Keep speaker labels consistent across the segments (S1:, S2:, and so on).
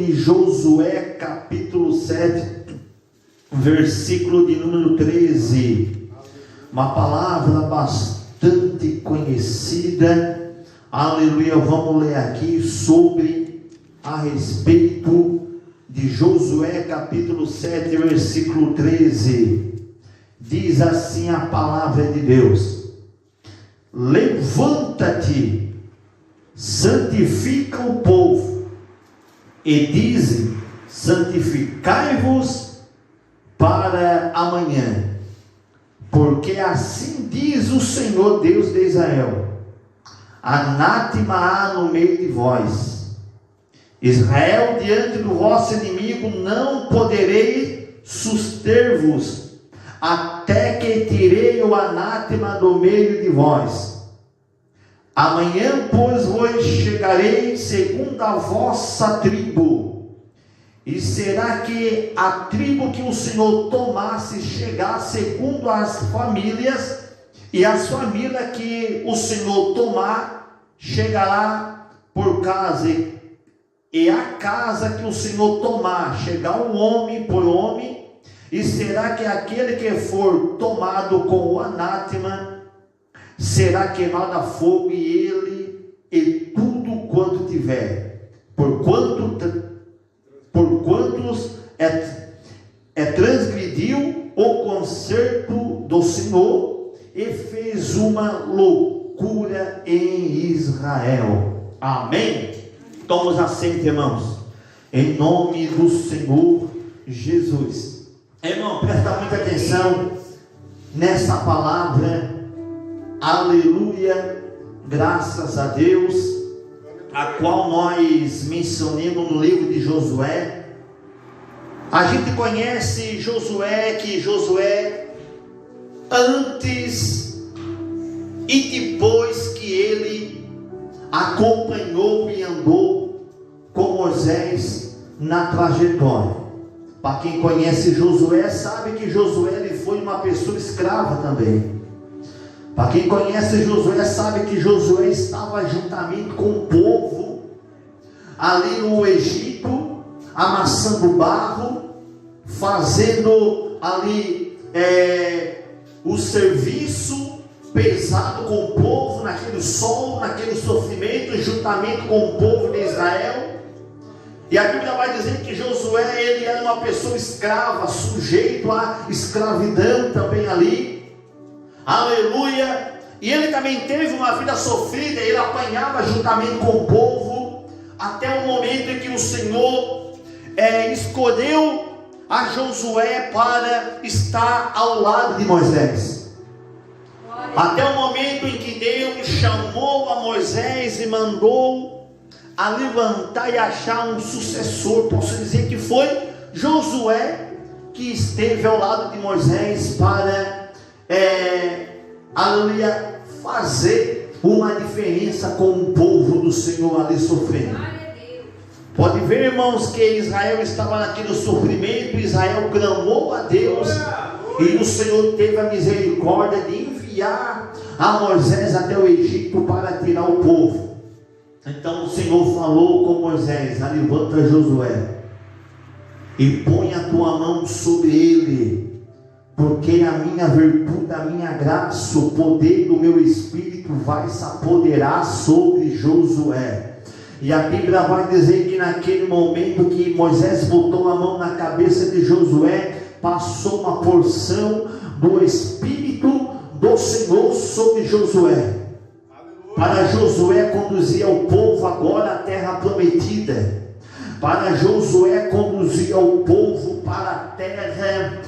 S1: de Josué, capítulo 7, versículo de número 13. Uma palavra bastante conhecida. Aleluia. Vamos ler aqui sobre a respeito de Josué, capítulo 7, versículo 13. Diz assim a palavra de Deus: levanta-te, santifica o povo, e dizem: santificai-vos para amanhã, porque assim diz o Senhor Deus de Israel: anátema há no meio de vós, Israel, diante do vosso inimigo não poderei suster-vos, até que tirei o anátema do meio de vós. Amanhã, pois, vos chegarei segundo a vossa tribo, e será que a tribo que o Senhor tomasse chegar segundo as famílias, e as famílias que o Senhor tomar chegará por casa, e a casa que o Senhor tomar chegar um homem por homem, e será que aquele que for tomado com o anátema será queimado a fogo, e ele e tudo quanto tiver, por quantos transgrediu o concerto do Senhor e fez uma loucura em Israel. Amém? Tomamos assento, irmãos, em nome do Senhor Jesus. Irmão, presta muita atenção nessa palavra. Aleluia, graças a Deus, a qual nós mencionamos no livro de Josué. A gente conhece Josué, que Josué, antes e depois que ele acompanhou e andou com Moisés na trajetória. Para quem conhece Josué, sabe que Josué ele foi uma pessoa escrava também. Para quem conhece Josué, sabe que Josué estava juntamente com o povo ali no Egito, amassando barro, fazendo ali o serviço pesado com o povo, naquele sol, naquele sofrimento, juntamente com o povo de Israel. E a Bíblia vai dizer que Josué, ele era uma pessoa escrava, sujeito à escravidão também ali. Aleluia. E ele também teve uma vida sofrida, ele apanhava juntamente com o povo, até o momento em que o Senhor escolheu a Josué para estar ao lado de Moisés. Até o momento em que Deus chamou a Moisés e mandou a levantar e achar um sucessor. Posso dizer que foi Josué que esteve ao lado de Moisés para aleluia, fazer uma diferença com o povo do Senhor ali sofrendo. Pode ver, irmãos, que Israel estava naquele sofrimento. Israel clamou a Deus, e o Senhor teve a misericórdia de enviar a Moisés até o Egito para tirar o povo. Então o Senhor falou com Moisés: levanta Josué e põe a tua mão sobre ele, porque a minha virtude, a minha graça, o poder do meu Espírito vai se apoderar sobre Josué. E a Bíblia vai dizer que naquele momento que Moisés botou a mão na cabeça de Josué, passou uma porção do Espírito do Senhor sobre Josué, para Josué conduzir ao povo agora à terra prometida, para Josué conduzir ao povo para a terra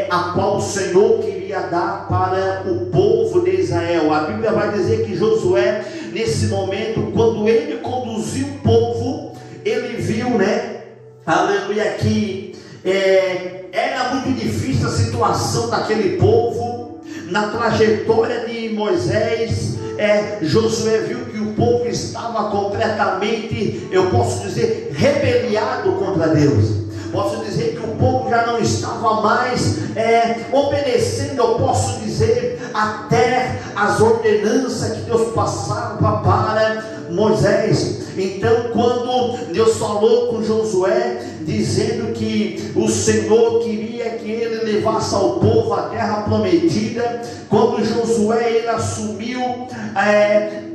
S1: a qual o Senhor queria dar para o povo de Israel. A Bíblia vai dizer que Josué, nesse momento, quando ele conduziu o povo, ele viu, aleluia, que era muito difícil a situação daquele povo. Na trajetória de Moisés, Josué viu que o povo estava completamente, eu posso dizer, rebeliado contra Deus. Posso dizer que o povo já não estava mais obedecendo, eu posso dizer, até as ordenanças que Deus passava para Moisés. Então, quando Deus falou com Josué, dizendo que o Senhor queria que ele levasse ao povo a terra prometida, quando Josué ele assumiu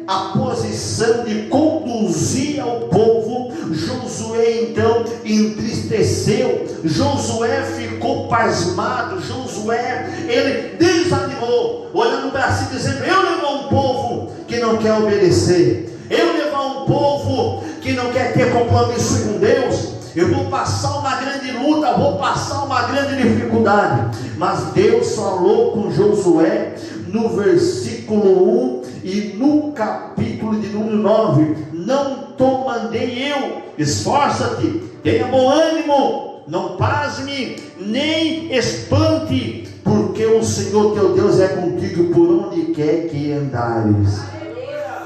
S1: a posição de conduzir ao povo, Josué então entristeceu, Josué ficou pasmado, Josué ele desanimou, olhando para si dizendo: eu levar um povo que não quer obedecer, eu levar um povo que não quer ter compromisso com Deus, eu vou passar uma grande luta, vou passar uma grande dificuldade. Mas Deus falou com Josué no versículo 1 e no capítulo de número 9: não te mandei eu, esforça-te, tenha bom ânimo, não pasme, nem espante, porque o Senhor teu Deus é contigo por onde quer que andares.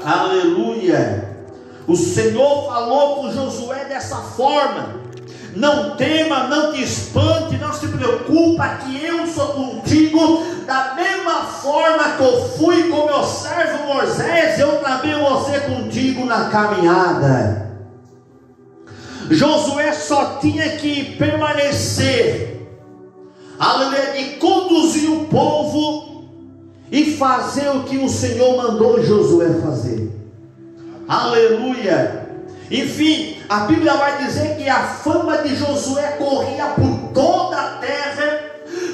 S1: Aleluia. O Senhor falou com Josué dessa forma: não tema, não te espante, não se preocupa, que eu sou contigo, da mesma forma que eu fui com meu servo Moisés, eu também vou ser contigo na caminhada. Josué só tinha que permanecer, aleluia, de conduzir o povo e fazer o que o Senhor mandou Josué fazer. Aleluia. Enfim, a Bíblia vai dizer que a fama de Josué corria por toda a terra,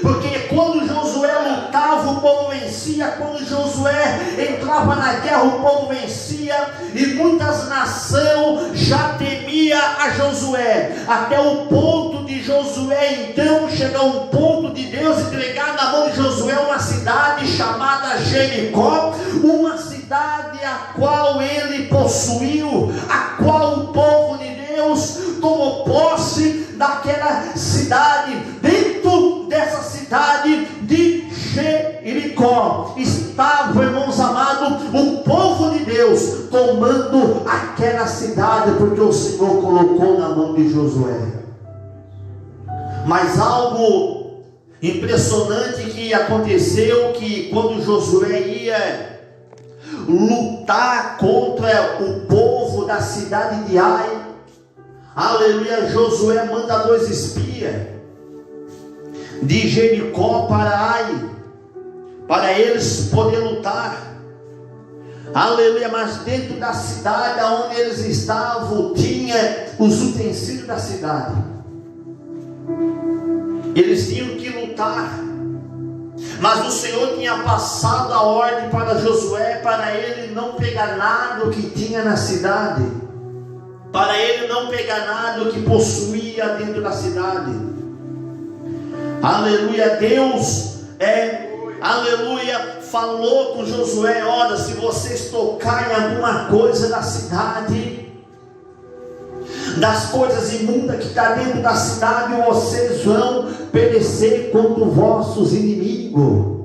S1: porque quando Josué lutava, o povo vencia, quando Josué entrava na guerra, o povo vencia, e muitas nações já temia a Josué, até o ponto de Josué então chegar a um ponto de Deus entregar na mão de Josué uma cidade chamada Jericó, uma cidade a qual ele possuiu, a qual o povo de Deus tomou posse daquela cidade. Dentro dessa cidade de Jericó estava, irmãos amados, o povo de Deus tomando aquela cidade, porque o Senhor colocou na mão de Josué. Mas algo impressionante que aconteceu, que quando Josué ia lutar contra o povo da cidade de Ai, aleluia, Josué manda 2 espias de Jericó para Ai, para eles poderem lutar, aleluia. Mas dentro da cidade onde eles estavam, tinha os utensílios da cidade, eles tinham que lutar. Mas o Senhor tinha passado a ordem para Josué, para ele não pegar nada que tinha na cidade, para ele não pegar nada que possuía dentro da cidade. Aleluia. Deus aleluia, falou com Josué: olha, se vocês tocarem alguma coisa da cidade, das coisas imundas que está dentro da cidade, vocês vão perecer contra os vossos inimigos.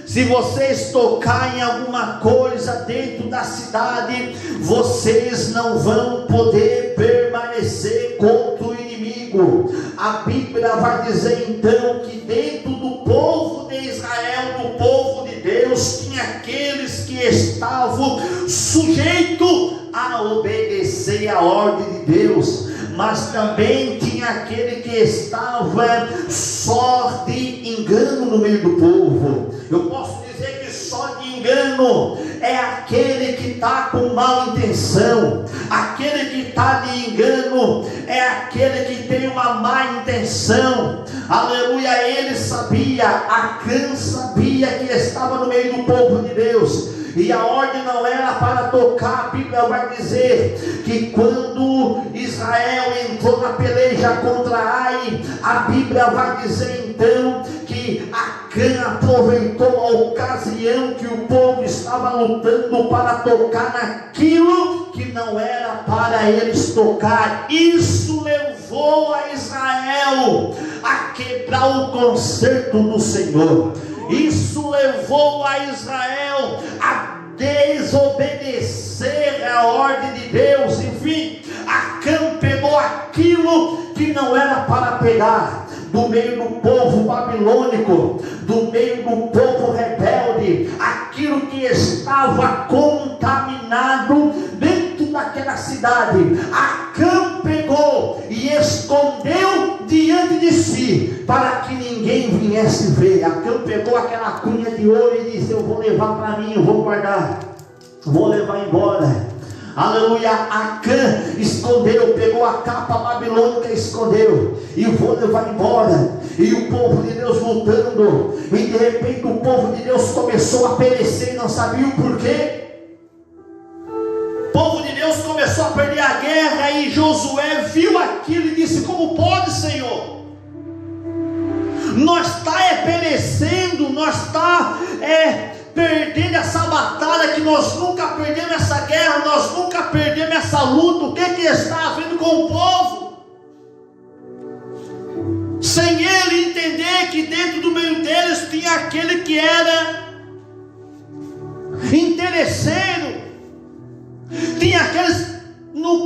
S1: Se vocês tocarem alguma coisa dentro da cidade, vocês não vão poder permanecer contra o inimigo. A Bíblia vai dizer então que dentro do povo de Israel, do povo de Deus, tinha aqueles que estavam sujeitos a obedecer a ordem de Deus, mas também tinha aquele que estava só de engano no meio do povo. Eu posso dizer que só de engano é aquele que está com má intenção, aquele que está de engano é aquele que tem uma má intenção. Aleluia. Ele sabia, Acã sabia que estava no meio do povo de Deus, e a ordem não era para tocar. A Bíblia vai dizer que quando Israel entrou na peleja contra Ai, a Bíblia vai dizer então que Acã aproveitou a ocasião que o povo estava lutando para tocar naquilo que não era para eles tocar. Isso levou a Israel a quebrar o concerto do Senhor. Isso levou a Israel a desobedecer a ordem de Deus. Enfim, Acã pegou aquilo que não era para pegar, do meio do povo babilônico, do meio do povo rebelde, aquilo que estava contaminado dentro daquela cidade, Acã pegou e escondeu diante de si, para que ninguém viesse ver. Acã pegou aquela cunha de ouro e disse: eu vou levar para mim, eu vou guardar, vou levar embora. Aleluia. Acã escondeu, pegou a capa babilônica, escondeu, e vou levar embora. E o povo de Deus lutando, e de repente o povo de Deus começou a perecer, e não sabia o porquê. O povo de Deus começou a perder a guerra, e Josué viu aquilo e disse: como pode, Senhor? Nós está perecendo, nós está perdendo essa batalha, que nós nunca perdemos essa guerra, nós nunca perdemos essa luta. O que está havendo com o povo? Sem ele entender que dentro do meio deles tinha aquele que era interesseiro, tinha aqueles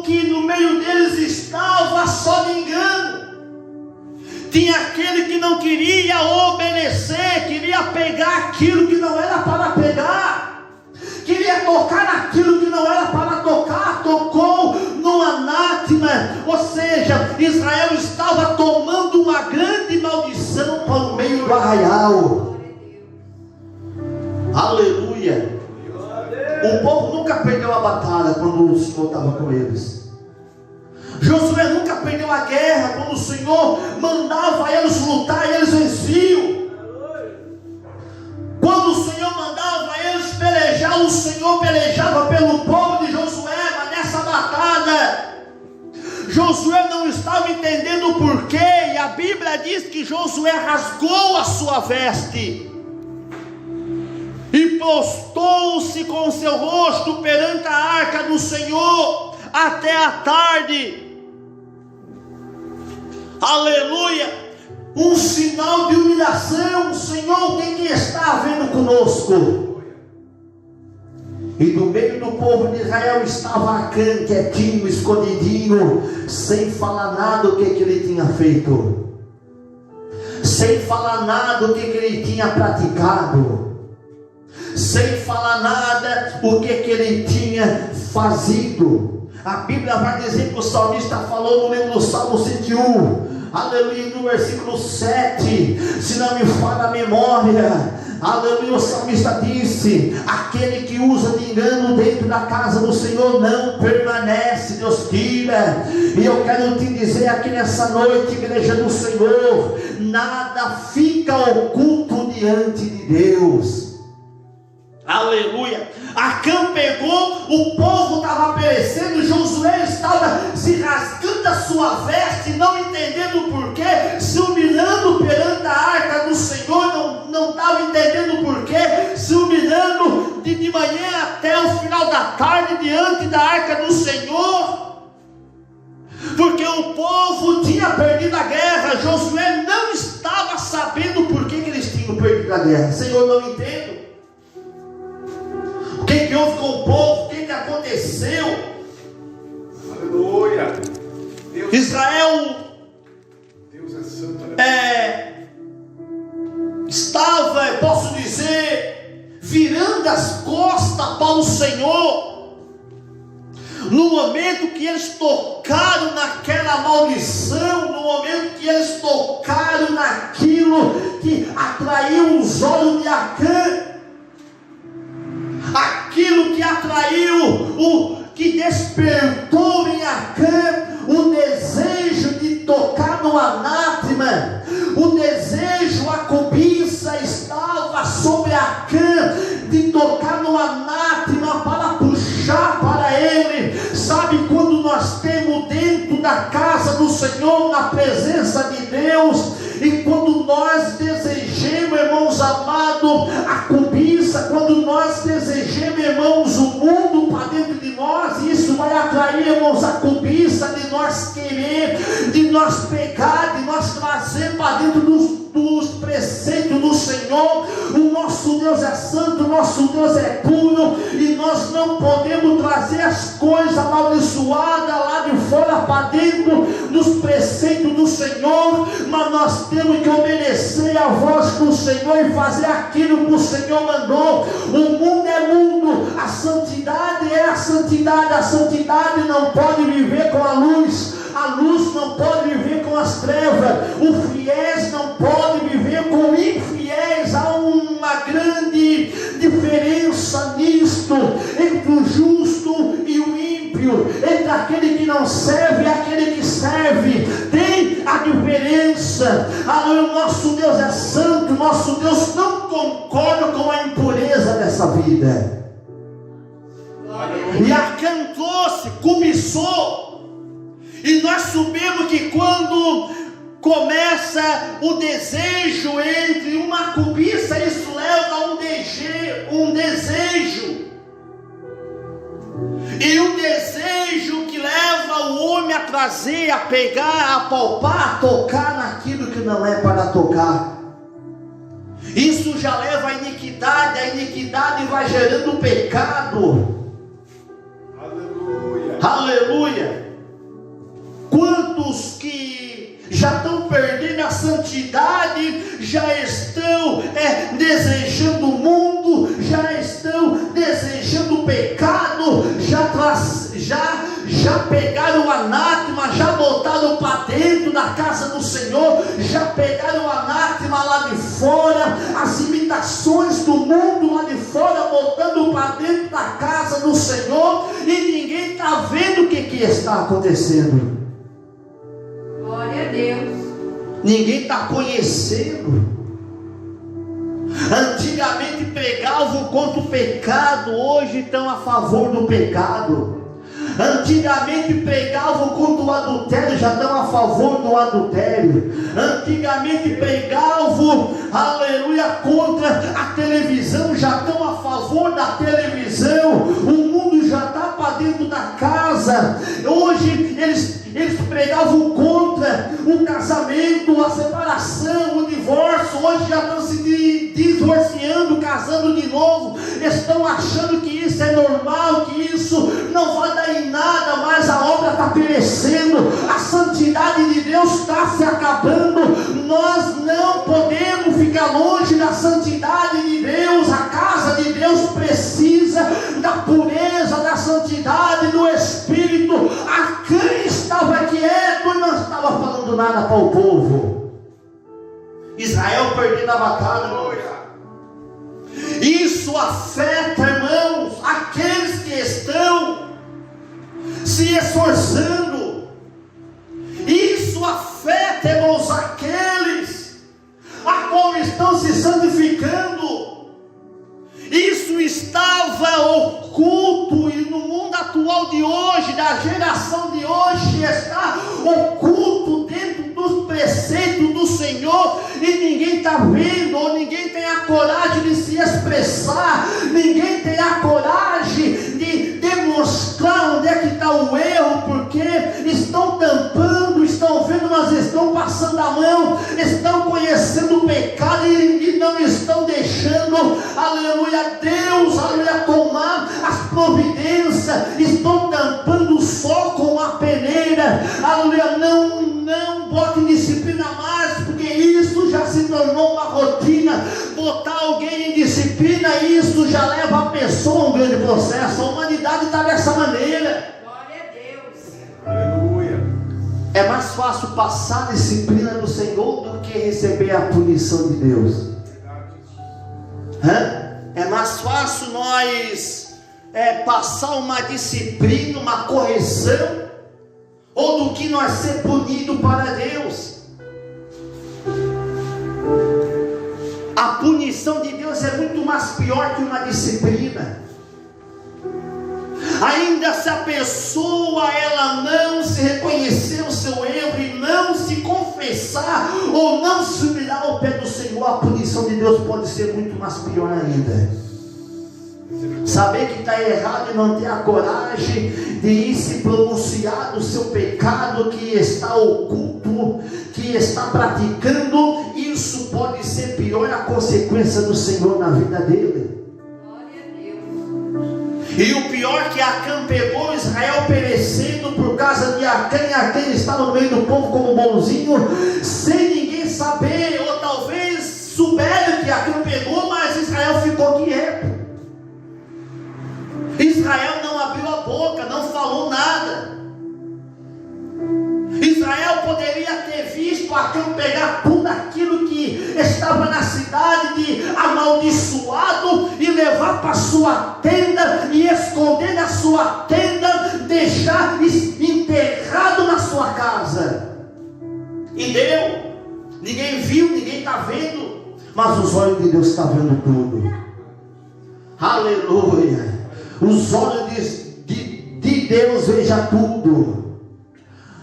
S1: que no meio deles estava só de engano, tinha aquele que não queria obedecer, queria pegar aquilo que não era para pegar, queria tocar naquilo que não era para tocar, tocou no anátema. Ou seja, Israel estava tomando uma grande maldição para o meio do arraial. Aleluia. O povo nunca perdeu a batalha quando o Senhor estava com eles. Josué nunca perdeu a guerra quando o Senhor mandava eles lutar e eles venciam. Quando o Senhor mandava eles pelejar, o Senhor pelejava pelo povo de Josué. Mas nessa batalha, Josué não estava entendendo o porquê, e a Bíblia diz que Josué rasgou a sua veste e postou-se com o seu rosto perante a arca do Senhor até a tarde. Aleluia. Um sinal de humilhação. Senhor, o que está havendo conosco? E no meio do povo de Israel estava Acã, quietinho, escondidinho, sem falar nada o que ele tinha feito, sem falar nada o que ele tinha praticado, sem falar nada o que ele tinha fazido. A Bíblia vai dizer que o salmista falou no livro do Salmo 101, aleluia, no versículo 7, se não me falha a memória, aleluia, o salmista disse: aquele que usa de engano dentro da casa do Senhor não permanece, Deus tira. E eu quero te dizer aqui nessa noite, igreja do Senhor, nada fica oculto diante de Deus. Aleluia. Acã pegou, o povo estava perecendo, Josué estava se rasgando a sua veste, não entendendo o porquê, se humilhando perante a arca do Senhor, não estava entendendo o porquê, se humilhando de manhã até o final da tarde diante da arca do Senhor, porque o povo tinha perdido a guerra. Josué não estava sabendo por que eles tinham perdido a guerra. Senhor, não entendo. O que houve com o povo? O que aconteceu?
S2: Aleluia. Deus,
S1: Israel
S2: Deus é santo.
S1: Estava, posso dizer, virando as costas para o Senhor. No momento que eles tocaram naquela maldição, no momento que eles tocaram naquilo que atraiu os olhos de Acã, aquilo que atraiu, que despertou em Acã o desejo de tocar no anátema, o desejo, a cobiça estava sobre Acã de tocar no anátema para puxar para ele. Sabe, quando nós temos dentro da casa do Senhor, na presença de Deus, e quando nós desejamos, irmãos amados, a cobiça, quando nós desejamos, irmãos, o mundo para dentro de nós, isso vai atrair, irmãos, a cobiça de nós querer, de nós pegar, de nós trazer para dentro dos preceitos do Senhor. O nosso Deus é santo, o nosso Deus é puro, e nós não podemos trazer as coisas amaldiçoadas lá de fora para dentro dos preceitos do Senhor, mas nós temos que obedecer a voz do Senhor e fazer aquilo que o Senhor mandou. O mundo é mundo, a santidade é a santidade. A santidade não pode viver com a luz não pode viver com as trevas, os fiéis não podem viver com infiéis. Há uma grande diferença nisto, entre o justo e o ímpio, entre aquele que não serve e aquele que serve. Tem a diferença. O nosso Deus é santo, nosso Deus não concorda com a impureza dessa vida. E Acã trouxe, cobiçou. E nós sabemos que quando começa o desejo entre uma cobiça, isso leva a um desejo. E o desejo que leva o homem a trazer, a pegar, a palpar, a tocar naquilo que não é para tocar. Isso já leva a iniquidade vai gerando pecado.
S2: Aleluia.
S1: Aleluia. Quantos que já estão perdendo a santidade, já estão desejando o mundo, já estão desejando o pecado, já pegaram o anátema, já botaram para dentro da casa do Senhor, já pegaram o anátema lá de fora, as imitações do mundo lá de fora, botando para dentro da casa do Senhor, e ninguém está vendo o que está acontecendo.
S3: Glória a Deus.
S1: Ninguém está conhecendo. Antigamente pregavam contra o pecado, hoje estão a favor do pecado. Antigamente pregavam contra o adultério, já estão a favor do adultério. Antigamente pregavam, aleluia, contra a televisão, já estão a favor da televisão. O mundo já está para dentro da casa. Hoje eles pregavam contra o casamento, a separação, o divórcio. Hoje já estão se divorciando, casando de novo. Estão achando que isso é normal, que isso não vai dar em nada, mas a obra está perecendo, a santidade de Deus está se acabando. Nós não podemos ficar longe da santidade de Deus. A casa de Deus precisa da pureza, da santidade, do Espírito. Acã estava quieto e não estava falando nada para o povo. Israel perdendo a batalha. Isso afeta, irmãos, aqueles que estão se esforçando. Isso afeta, irmãos, aqueles a qual estão se santificando. Isso estava oculto, e no mundo atual de hoje, da geração de hoje, está oculto dentro dos preceitos do Senhor, e ninguém está vendo, ou ninguém tem a coragem de se expressar, ninguém tem a coragem de demonstrar onde é que está o erro, porque estão tampando, estão vendo, mas estão passando a mão, estão conhecendo o pecado e não estão deixando, aleluia, Deus, aleluia, tomar as providências, estão tampando só com a peneira, aleluia. Não bote disciplina mais, porque isso já se tornou uma rotina. Botar alguém em disciplina, isso já leva a pessoa a um grande processo. A humanidade está dessa maneira.
S3: Glória a Deus.
S2: Aleluia.
S1: É mais fácil passar a disciplina do Senhor do que receber a punição de Deus. É mais fácil nós passar uma disciplina, uma correção, ou do que nós ser punido para Deus. A punição de Deus é muito mais pior que uma disciplina. Ainda se a pessoa ela não se reconhecer o seu erro e não se confessar ou não se humilhar ao pé do Senhor, a punição de Deus pode ser muito mais pior ainda. Saber que está errado e não ter a coragem de ir se pronunciar do seu pecado que está oculto, que está praticando, isso pode ser pior a consequência do Senhor na vida dele.
S3: Glória a Deus.
S1: E o pior que Acã pegou Israel perecendo por causa de Acã, e Acã estava no meio do povo como bonzinho, sem ninguém saber com Acã pegar tudo aquilo que estava na cidade de amaldiçoado e levar para sua tenda e esconder na sua tenda, deixar enterrado na sua casa. E deu. Ninguém viu, ninguém está vendo, mas os olhos de Deus estão vendo tudo. Aleluia. Os olhos de Deus vejam tudo.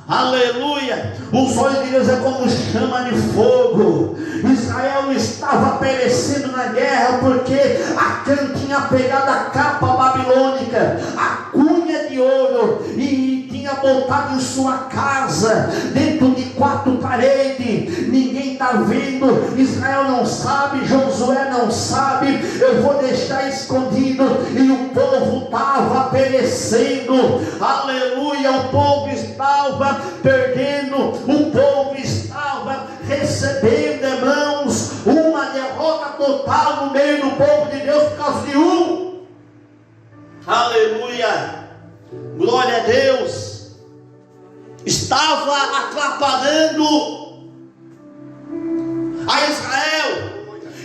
S1: Aleluia. Os olhos de Deus é como chama de fogo. Israel estava perecendo na guerra porque Acã tinha pegado a capa babilônica, a cunha de ouro, e tinha botado em sua casa, dentro de 4 paredes. Ninguém está vendo, Israel não sabe, Josué não sabe. Eu vou deixar escondido. E o povo estava perecendo. Aleluia. O povo estava perdendo, o povo estava recebendo, irmãos, uma derrota total no meio do povo de Deus por causa de um. Aleluia. Glória a Deus. Estava atrapalhando a Israel,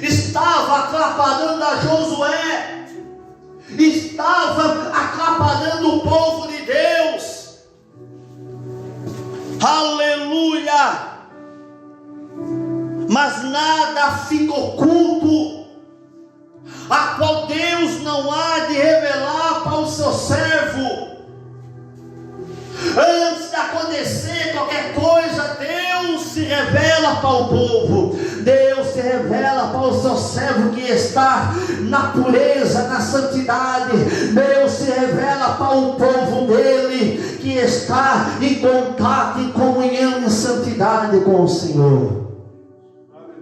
S1: estava atrapalhando a Josué, estava atrapalhando o povo de Deus. Aleluia. Mas nada fica oculto, a qual Deus não há de revelar para o seu servo. Antes de acontecer qualquer coisa, Deus se revela para o povo. Deus se revela para o seu servo que está na pureza, na santidade. Deus se revela para o povo dele que está em contato, em comunhão, em santidade com o Senhor.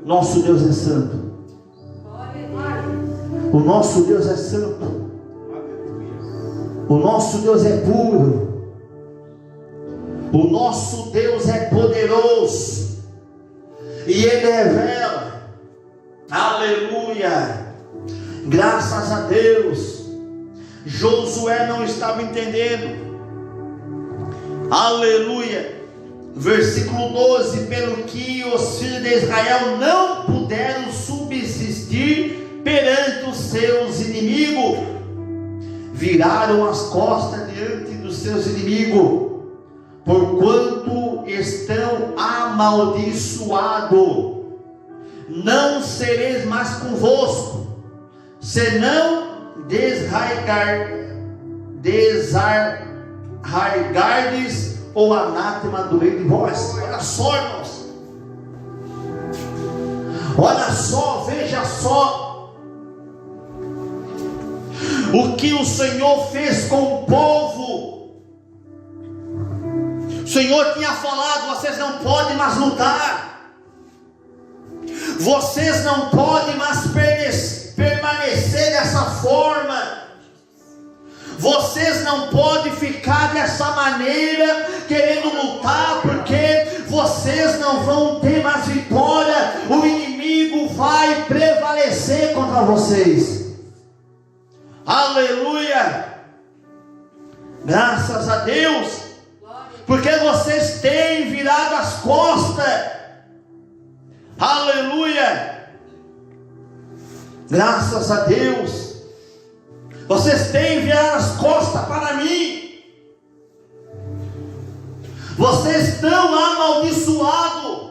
S1: Nosso Deus é santo. O nosso Deus é santo. O nosso Deus é puro. O nosso Deus é poderoso. E Ele revela. Aleluia. Graças a Deus. Josué não estava entendendo. Aleluia. Versículo 12: pelo que os filhos de Israel não puderam subsistir perante os seus inimigos, viraram as costas diante dos seus inimigos, porquanto estão amaldiçoados. Não sereis mais convosco, senão desarraigardes o anátema do meio de vós. Olha só, irmãos. Olha só, veja só o que o Senhor fez com o povo. O Senhor tinha falado: vocês não podem mais lutar, vocês não podem mais permanecer dessa forma, vocês não podem ficar dessa maneira querendo lutar, porque vocês não vão ter mais vitória, o inimigo vai prevalecer contra vocês. Aleluia. Graças a Deus, porque vocês têm virado as costas. Aleluia. Graças a Deus. Vocês têm virado as costas para mim. Vocês estão amaldiçoados.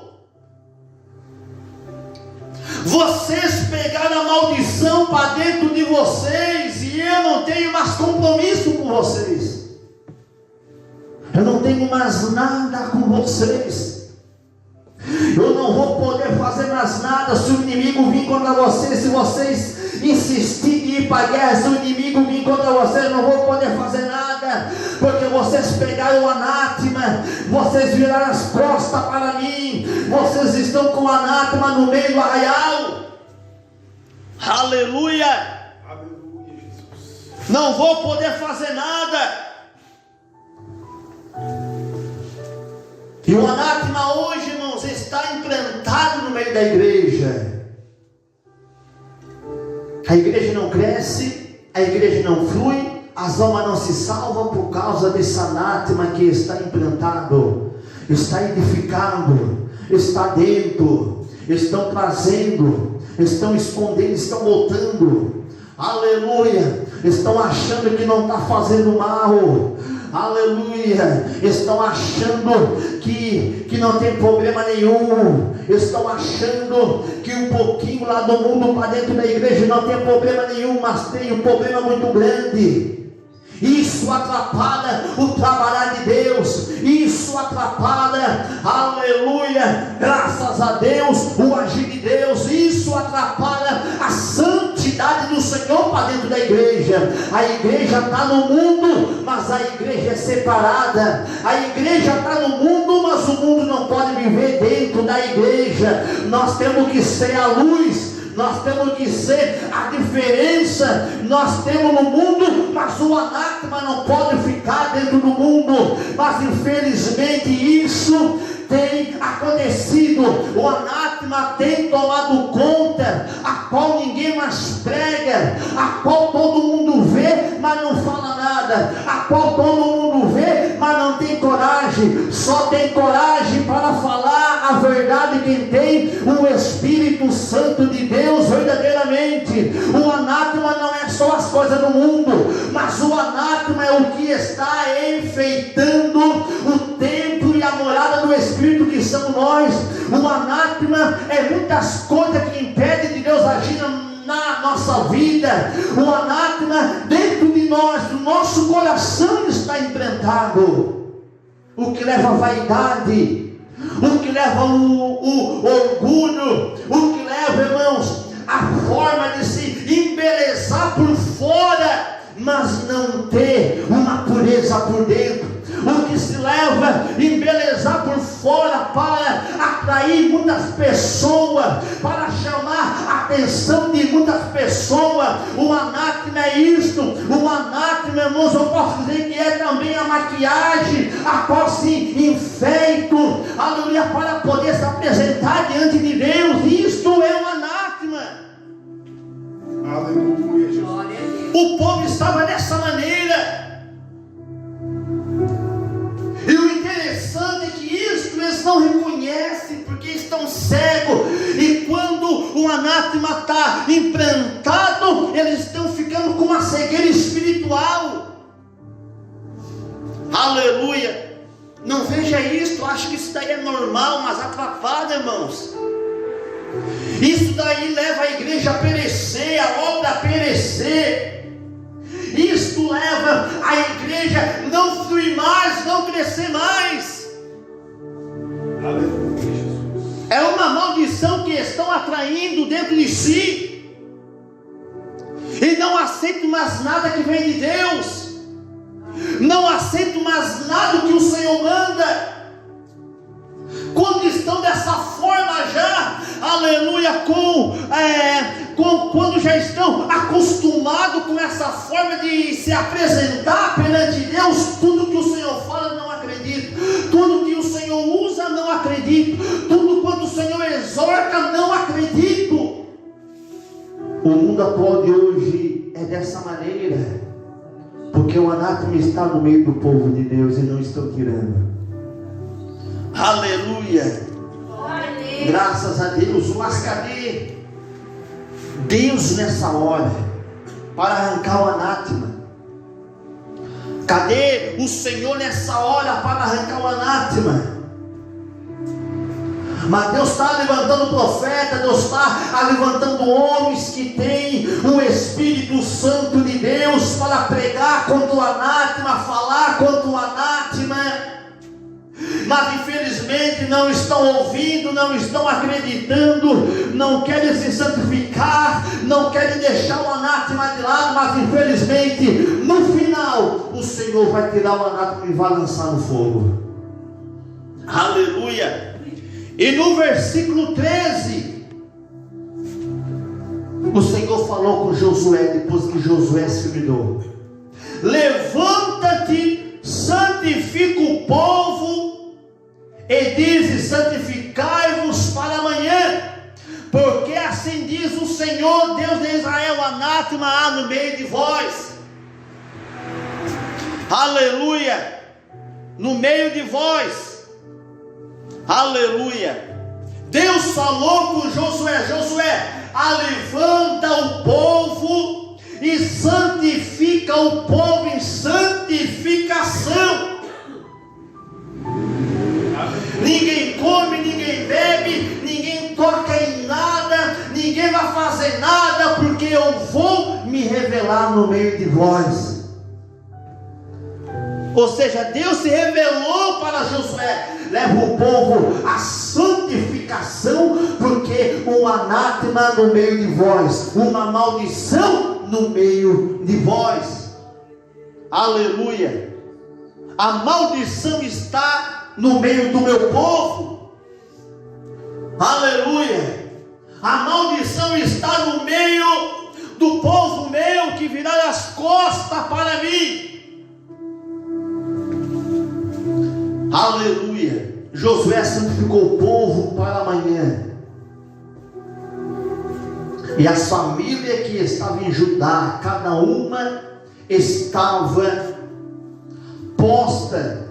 S1: Vocês pegaram a maldição para dentro de vocês, e eu não tenho mais compromisso com vocês. Eu não tenho mais nada com vocês. Eu não vou poder fazer mais nada se o inimigo vir contra vocês. Se vocês insistirem em ir para a guerra, se o inimigo vir contra vocês, eu não vou poder fazer nada, porque vocês pegaram o anátema, vocês viraram as costas para mim, vocês estão com o anátema no meio do arraial. Aleluia.
S2: Aleluia, Jesus.
S1: Não vou poder fazer nada. E o anátema hoje, irmãos, está implantado no meio da igreja. A igreja não cresce, a igreja não flui, as almas não se salvam por causa desse anátema que está implantado. está edificando, está dentro, estão trazendo, estão escondendo, estão botando, aleluia, estão achando que não está fazendo mal, aleluia, estão achando que não tem problema nenhum, estão achando que um pouquinho lá do mundo para dentro da igreja não tem problema nenhum, mas tem um problema muito grande. Isso atrapalha o trabalhar de Deus, isso atrapalha, aleluia, graças a Deus, o agir de Deus, isso atrapalha a santidade do Senhor para dentro da igreja. A igreja está no mundo, mas a igreja é separada. A igreja está no mundo, mas o mundo não pode viver dentro da igreja. Nós temos que ser a luz, nós temos que ser a diferença. Nós temos no mundo, mas o anátema não pode ficar dentro do mundo. Mas infelizmente isso tem acontecido. O anátema tem tomado conta, a qual ninguém mais prega, a qual todo mundo vê, mas não fala nada, a qual todo mundo vê, mas não tem coragem. Só tem coragem para falar a verdade quem tem o Espírito Santo de Deus verdadeiramente. O anátema não é só as coisas do mundo, mas o anátema é o que está enfeitando o templo e a morada do Espírito, que são nós. O anátema é muitas coisas que impedem de Deus agir na nossa vida. O anátema dentro de nós, do nosso coração, está implantado. O que leva a vaidade, o que leva o orgulho, o que leva, irmãos, a forma de se embelezar por fora, mas não ter uma pureza por dentro. O que se leva a embelezar por fora para atrair muitas pessoas, para chamar a atenção de muitas pessoas. O anátema é isto. O anátema, irmãos, eu posso dizer que é também a maquiagem, a qual se enfeita, aleluia, para poder se apresentar diante de Deus. Isto é o anátema.
S2: Aleluia, Jesus.
S1: O povo estava dessa maneira. E o interessante é que isto eles não reconhecem, porque estão cegos. E quando o anátema está implantado, eles estão ficando com uma cegueira espiritual. Aleluia. Não veja isto, acho que isso daí é normal, mas atrapalha, irmãos. Isso daí leva a igreja a perecer, a obra a perecer. Isto leva a igreja não fluir mais, não crescer mais.
S2: Aleluia, Jesus.
S1: É uma maldição que estão atraindo dentro de si. E não aceitam mais nada que vem de Deus. Não aceitam mais nada que o Senhor manda. Quando estão dessa forma já, aleluia, quando já estão acostumados com essa forma de se apresentar perante Deus, tudo que o Senhor fala não acredito, tudo que o Senhor usa não acredito, tudo quanto o Senhor exorta não acredito. O mundo atual de hoje é dessa maneira, porque o anátema está no meio do povo de Deus e não estão tirando. Aleluia. Graças a Deus. Mas cadê Deus nessa hora para arrancar o anátema? Cadê o Senhor nessa hora para arrancar o anátema? Mas Deus está levantando profeta, Deus está levantando homens que têm o Espírito Santo de Deus para pregar contra o anátema, falar contra o anátema. Mas infelizmente não estão ouvindo, não estão acreditando, não querem se santificar, não querem deixar o anátema de lado. Mas infelizmente no final o Senhor vai tirar o anátema e vai lançar no fogo. Aleluia. E no versículo 13, o Senhor falou com Josué, depois que Josué se humilhou: levanta-te, santifica o povo, e diz: santificai-vos para amanhã, porque assim diz o Senhor Deus de Israel: anátema há no meio de vós. Aleluia. No meio de vós. Aleluia. Deus falou com Josué: Josué, alevanta o povo e santifica o povo em santificação. Ninguém come, ninguém bebe, ninguém toca em nada, ninguém vai fazer nada, porque eu vou me revelar no meio de vós. Ou seja, Deus se revelou para Josué: leva o povo à santificação, porque um anátema no meio de vós, uma maldição no meio de vós. Aleluia. A maldição está no meio do meu povo. Aleluia. A maldição está no meio do povo meu, que virá as costas para mim. Aleluia. Josué santificou o povo para amanhã. E as famílias que estavam em Judá, cada uma estava posta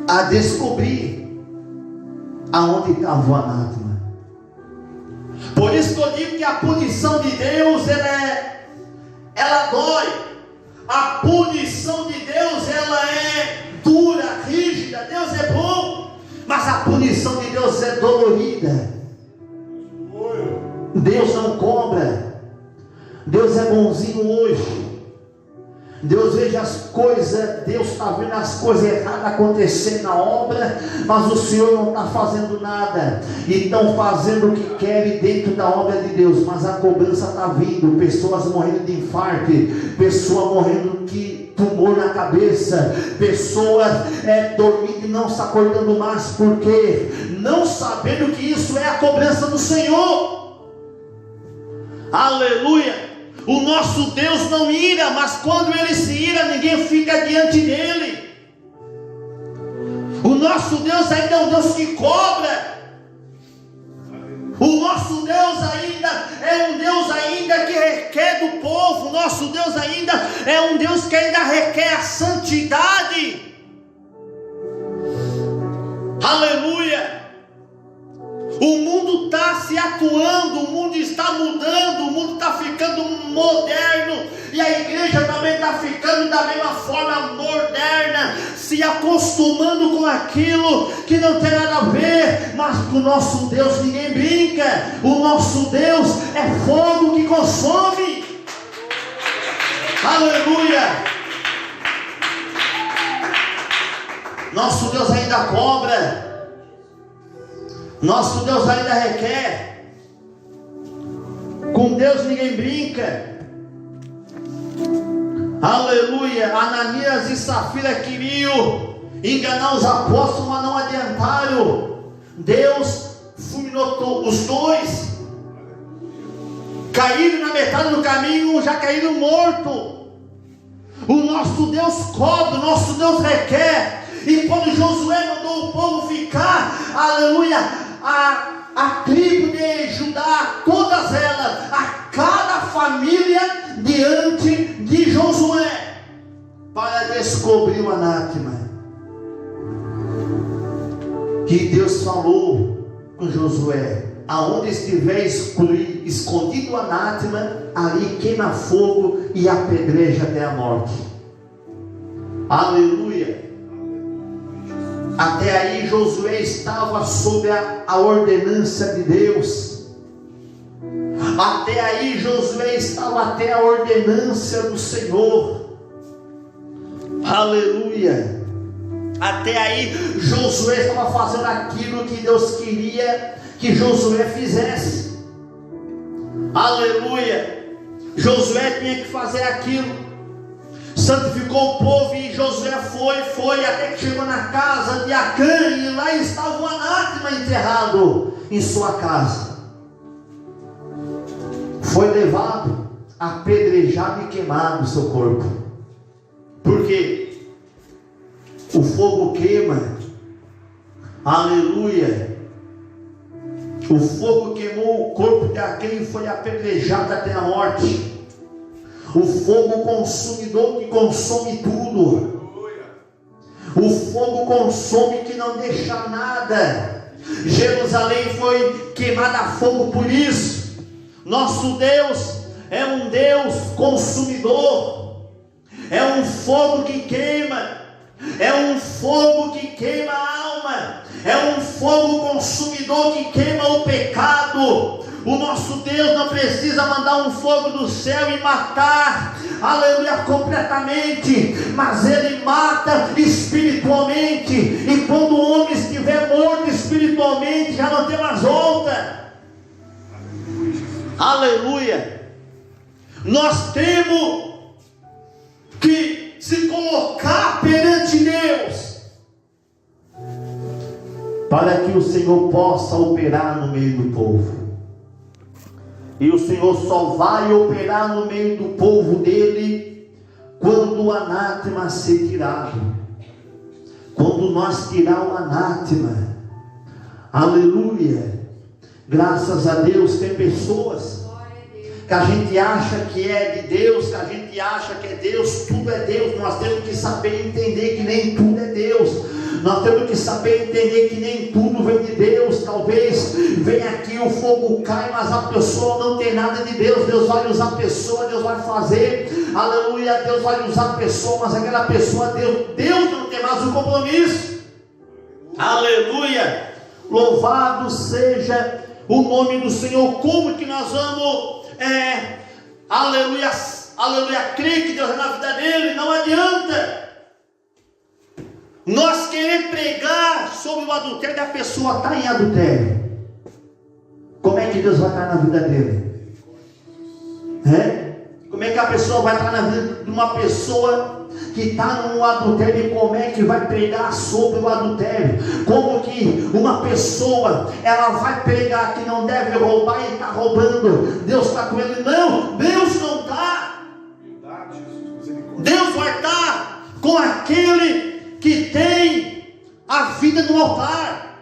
S1: a descobrir aonde estava o anátema. Por isso que eu digo que a punição de Deus ela dói. A punição de Deus ela é dura, rígida. Deus é bom, mas a punição de Deus é dolorida. Deus não cobra. Deus é bonzinho hoje. Deus veja as coisas, Deus está vendo as coisas erradas acontecer na obra, mas o Senhor não está fazendo nada, e estão fazendo o que querem dentro da obra de Deus, mas a cobrança está vindo, pessoas morrendo de infarto, pessoas morrendo de tumor na cabeça, pessoas dormindo e não se acordando mais, porque não sabendo que isso é a cobrança do Senhor. Aleluia. O nosso Deus não ira, mas quando Ele se ira, ninguém fica diante dEle. O nosso Deus ainda é um Deus que cobra. O nosso Deus ainda é um Deus ainda que requer do povo. O nosso Deus ainda é um Deus que ainda requer a santidade. Aleluia. O mundo está se atuando, o mundo está mudando, o mundo está ficando moderno, e a igreja também está ficando da mesma forma moderna, se acostumando com aquilo que não tem nada a ver. Mas com o nosso Deus ninguém brinca. O nosso Deus é fogo que consome. Aleluia. Nosso Deus ainda cobra. Nosso Deus ainda requer. Com Deus ninguém brinca. Aleluia. Ananias e Safira queriam enganar os apóstolos, mas não adiantaram. Deus fulminou os dois. Caíram na metade do caminho, já caíram mortos. O nosso Deus cobra, o nosso Deus requer. E quando Josué mandou o povo ficar, aleluia, a tribo de Judá, todas elas, a cada família diante de Josué, para descobrir o anátema. Que Deus falou com Josué: aonde estiver escondido o anátema, ali queima fogo e apedreja até a morte. Aleluia. Até aí Josué estava sob a ordenança de Deus. Até aí Josué estava até a ordenança do Senhor. Aleluia. Até aí Josué estava fazendo aquilo que Deus queria que Josué fizesse. Aleluia. Josué tinha que fazer aquilo. Santificou o povo, e Josué foi até que chegou na casa de Acã, e lá estava o anátema enterrado em sua casa. Foi levado, apedrejado e queimado o seu corpo. Porque o fogo queima. Aleluia. O fogo queimou o corpo de Acã e foi apedrejado até a morte. O fogo consumidor que consome tudo. O fogo consome que não deixa nada. Jerusalém foi queimada a fogo por isso. Nosso Deus é um Deus consumidor. É um fogo que queima. É um fogo que queima a alma. É um fogo consumidor que queima o pecado. O nosso Deus não precisa mandar um fogo do céu e matar, aleluia, completamente, mas Ele mata espiritualmente. E quando o homem estiver morto espiritualmente, já não tem mais volta. Aleluia. Nós temos que se colocar perante Deus, para que o Senhor possa operar no meio do povo. E o Senhor só vai operar no meio do povo dele quando o anátema ser tirado. Quando nós tirar o anátema, aleluia, graças a Deus. Tem pessoas que a gente acha que é de Deus, que a gente acha que é Deus, tudo é Deus. Nós temos que saber entender que nem tudo é Deus. Nós temos que saber entender que nem tudo vem de Deus. Talvez venha aqui, o fogo cai, mas a pessoa não tem nada de Deus. Deus vai usar a pessoa, Deus vai fazer, aleluia, Deus vai usar a pessoa, mas aquela pessoa, Deus não tem mais o compromisso. Aleluia, louvado seja o nome do Senhor. Como que nós vamos aleluia, crer que Deus é na vida dele? Não adianta nós querer pregar sobre o adultério e a pessoa está em adultério. Como é que Deus vai estar na vida dele? Como é que a pessoa vai estar na vida de uma pessoa que está no adultério? E como é que vai pregar sobre o adultério? Como que uma pessoa, ela vai pregar que não deve roubar e está roubando? Deus está com ele? Não, Deus não está. Deus vai estar com aquele que tem a vida no altar.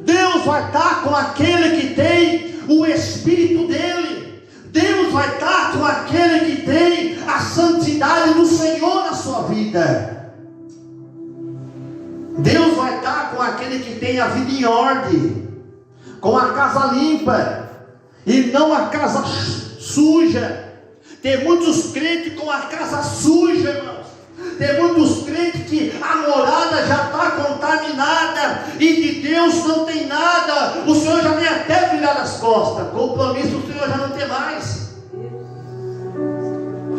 S1: Deus vai estar com aquele que tem o Espírito dele. Deus vai estar com aquele que tem a santidade do Senhor na sua vida. Deus vai estar com aquele que tem a vida em ordem, com a casa limpa e não a casa suja. Tem muitos crentes com a casa suja, irmãos. Tem muitos crentes que a morada já está contaminada e de Deus não tem nada. O Senhor já tem até virado as costas. Compromisso o Senhor já não tem mais.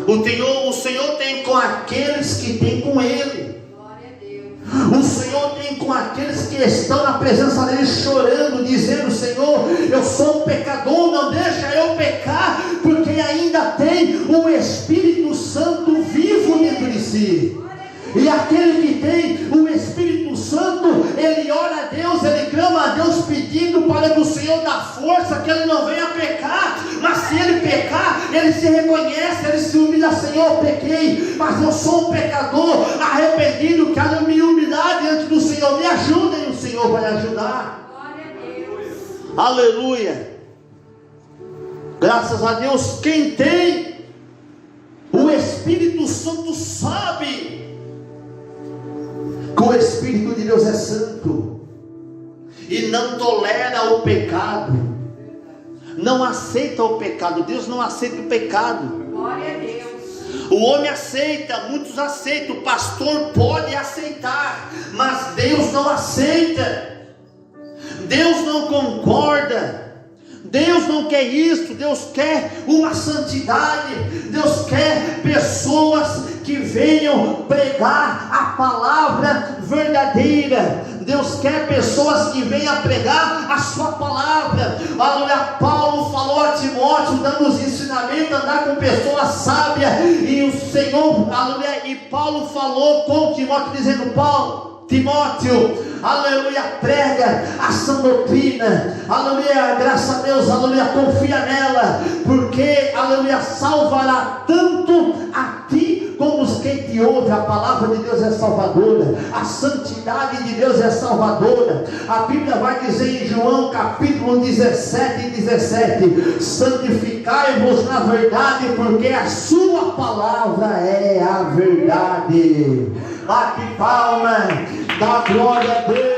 S1: O Senhor tem com aqueles que tem com Ele. O Senhor tem com aqueles que estão na presença dele chorando, dizendo: Senhor, eu sou um pecador, não deixa eu pecar, porque ainda tem o Espírito Santo vivo dentro de si. E aquele que tem o Espírito Santo, ele ora a Deus, ele clama a Deus pedindo para que o Senhor dê força, que ele não venha pecar. Mas se ele pecar, ele se reconhece, ele se humilha: Senhor, pequei, mas eu sou um pecador arrependido, quero me humilhar diante do Senhor, me ajuda, e o Senhor vai ajudar. Glória a Deus. Aleluia. Graças a Deus. Quem tem o Espírito Santo sabe que o Espírito de Deus é santo e não tolera o pecado, não aceita o pecado. Deus não aceita o pecado. Glória a Deus. O homem aceita, muitos aceitam, o pastor pode aceitar, mas Deus não aceita. Deus não concorda. Deus não quer isso. Deus quer uma santidade. Deus quer pessoas que venham pregar a palavra verdadeira. Deus quer pessoas que venham pregar a sua palavra. Aleluia. Paulo falou a Timóteo, dando os ensinamentos, andar com pessoas sábias. E o Senhor, aleluia, e Paulo falou com Timóteo, dizendo: Timóteo, aleluia, prega a sã doutrina, aleluia, graças a Deus, aleluia, confia nela, porque, aleluia, salvará tanto a ti como os que te ouvem. A palavra de Deus é salvadora, a santidade de Deus é salvadora. A Bíblia vai dizer em João capítulo 17 e 17: santificai-vos na verdade, porque a sua palavra é a verdade. Bate palma, dá glória a Deus.